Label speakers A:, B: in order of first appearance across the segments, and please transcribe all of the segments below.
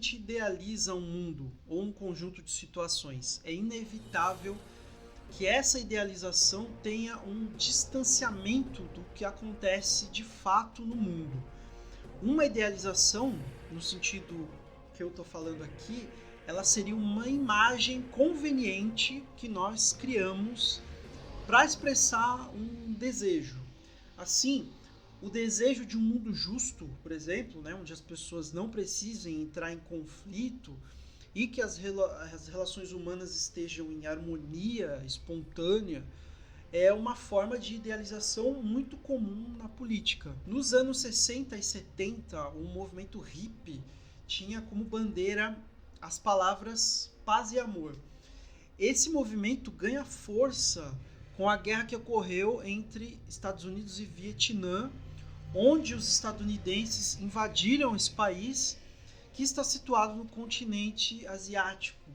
A: gente idealiza um mundo ou um conjunto de situações, é inevitável que essa idealização tenha um distanciamento do que acontece de fato no mundo. Uma idealização, no sentido que eu estou falando aqui, ela seria uma imagem conveniente que nós criamos para expressar um desejo. Assim, o desejo de um mundo justo, por exemplo, né, onde as pessoas não precisem entrar em conflito e que as relações humanas estejam em harmonia espontânea, é uma forma de idealização muito comum na política. Nos anos 60 e 70, o movimento hippie tinha como bandeira as palavras paz e amor. Esse movimento ganha força com a guerra que ocorreu entre Estados Unidos e Vietnã, onde os estadunidenses invadiram esse país que está situado no continente asiático.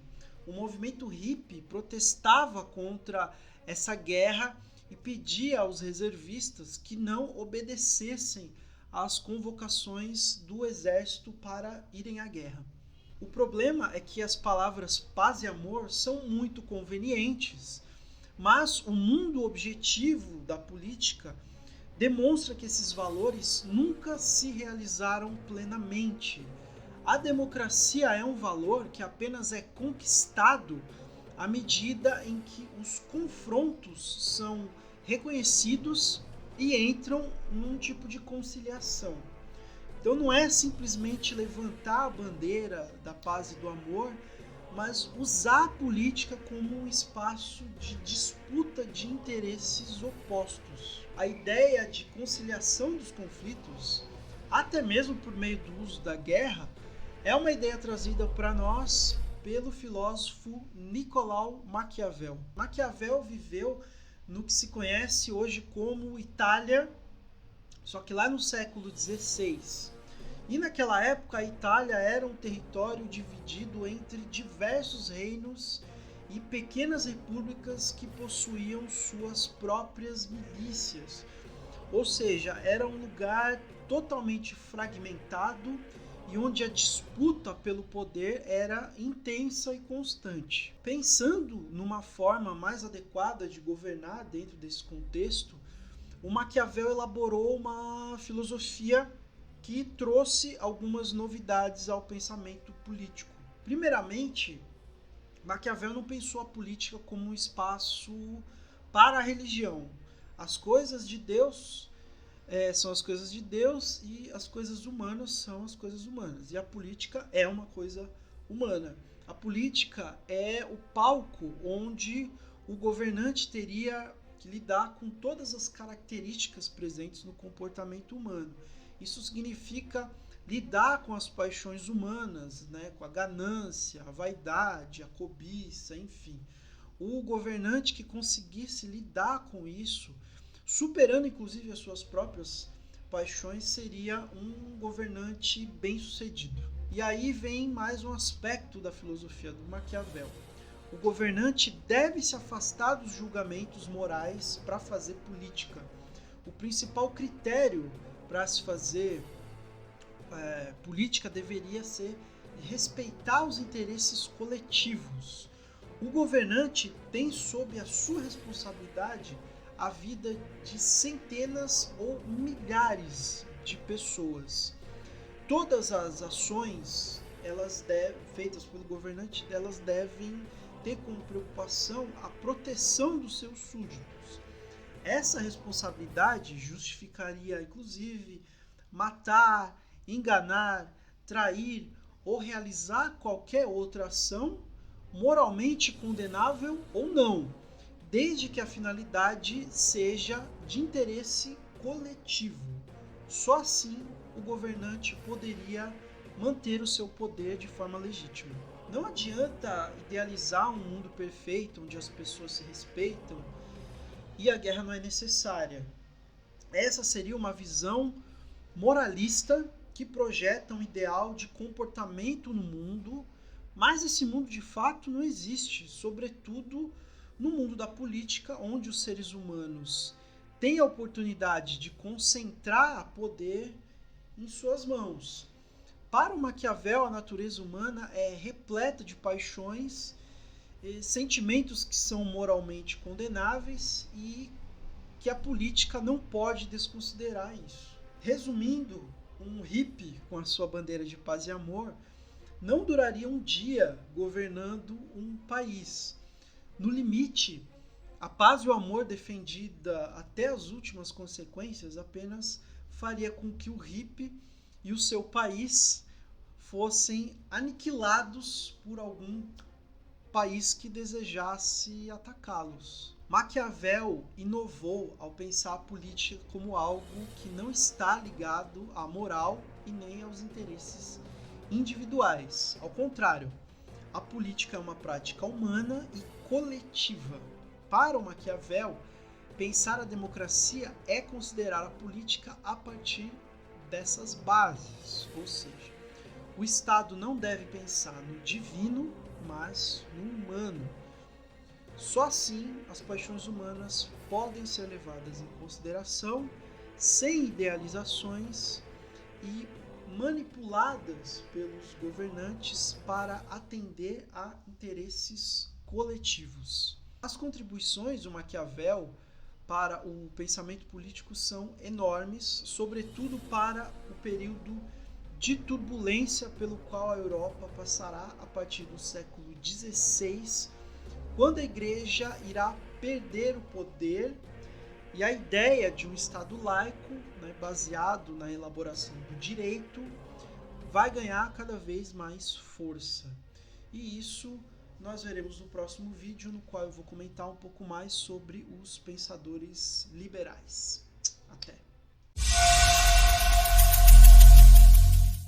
A: O movimento hippie protestava contra essa guerra e pedia aos reservistas que não obedecessem às convocações do exército para irem à guerra. O problema é que as palavras paz e amor são muito convenientes, mas o mundo objetivo da política demonstra que esses valores nunca se realizaram plenamente. A democracia é um valor que apenas é conquistado à medida em que os confrontos são reconhecidos e entram num tipo de conciliação. Então não é simplesmente levantar a bandeira da paz e do amor, mas usar a política como um espaço de disputa de interesses opostos. A ideia de conciliação dos conflitos, até mesmo por meio do uso da guerra, é uma ideia trazida para nós pelo filósofo Nicolau Maquiavel. Maquiavel viveu no que se conhece hoje como Itália, só que lá no século XVI. E naquela época a Itália era um território dividido entre diversos reinos e pequenas repúblicas que possuíam suas próprias milícias. Ou seja, era um lugar totalmente fragmentado e onde a disputa pelo poder era intensa e constante. Pensando numa forma mais adequada de governar dentro desse contexto, o Maquiavel elaborou uma filosofia que trouxe algumas novidades ao pensamento político. Primeiramente, Maquiavel não pensou a política como um espaço para a religião. As coisas de Deus são as coisas de Deus e as coisas humanas são as coisas humanas. E a política é uma coisa humana. A política é o palco onde o governante teria que lidar com todas as características presentes no comportamento humano. Isso significa lidar com as paixões humanas, né, com a ganância, a vaidade, a cobiça, enfim. O governante que conseguisse lidar com isso, superando inclusive as suas próprias paixões, seria um governante bem-sucedido. E aí vem mais um aspecto da filosofia do Maquiavel. O governante deve se afastar dos julgamentos morais para fazer política. O principal critério para se fazer política deveria ser respeitar os interesses coletivos. O governante tem sob a sua responsabilidade a vida de centenas ou milhares de pessoas. Todas as ações feitas pelo governante, elas devem ter como preocupação a proteção dos seus súditos. Essa responsabilidade justificaria, inclusive, matar, enganar, trair ou realizar qualquer outra ação moralmente condenável ou não, desde que a finalidade seja de interesse coletivo. Só assim o governante poderia manter o seu poder de forma legítima. Não adianta idealizar um mundo perfeito onde as pessoas se respeitam e a guerra não é necessária. Essa seria uma visão moralista que projeta um ideal de comportamento no mundo, mas esse mundo de fato não existe, sobretudo no mundo da política, onde os seres humanos têm a oportunidade de concentrar poder em suas mãos. Para o Maquiavel, a natureza humana é repleta de paixões e sentimentos que são moralmente condenáveis e que a política não pode desconsiderar isso. Resumindo, um hippie com a sua bandeira de paz e amor não duraria um dia governando um país. No limite, a paz e o amor defendida até as últimas consequências apenas faria com que o hippie e o seu país fossem aniquilados por algum país que desejasse atacá-los. Maquiavel inovou ao pensar a política como algo que não está ligado à moral e nem aos interesses individuais. Ao contrário, a política é uma prática humana e coletiva. Para o Maquiavel, pensar a democracia é considerar a política a partir dessas bases, ou seja, o Estado não deve pensar no divino, mas no humano. Só assim as paixões humanas podem ser levadas em consideração, sem idealizações e manipuladas pelos governantes para atender a interesses coletivos. As contribuições do Maquiavel para o pensamento político são enormes, sobretudo para o período de turbulência pelo qual a Europa passará a partir do século XVI, quando a Igreja irá perder o poder e a ideia de um Estado laico, né, baseado na elaboração do direito, vai ganhar cada vez mais força. E isso nós veremos no próximo vídeo, no qual eu vou comentar um pouco mais sobre os pensadores liberais. Até!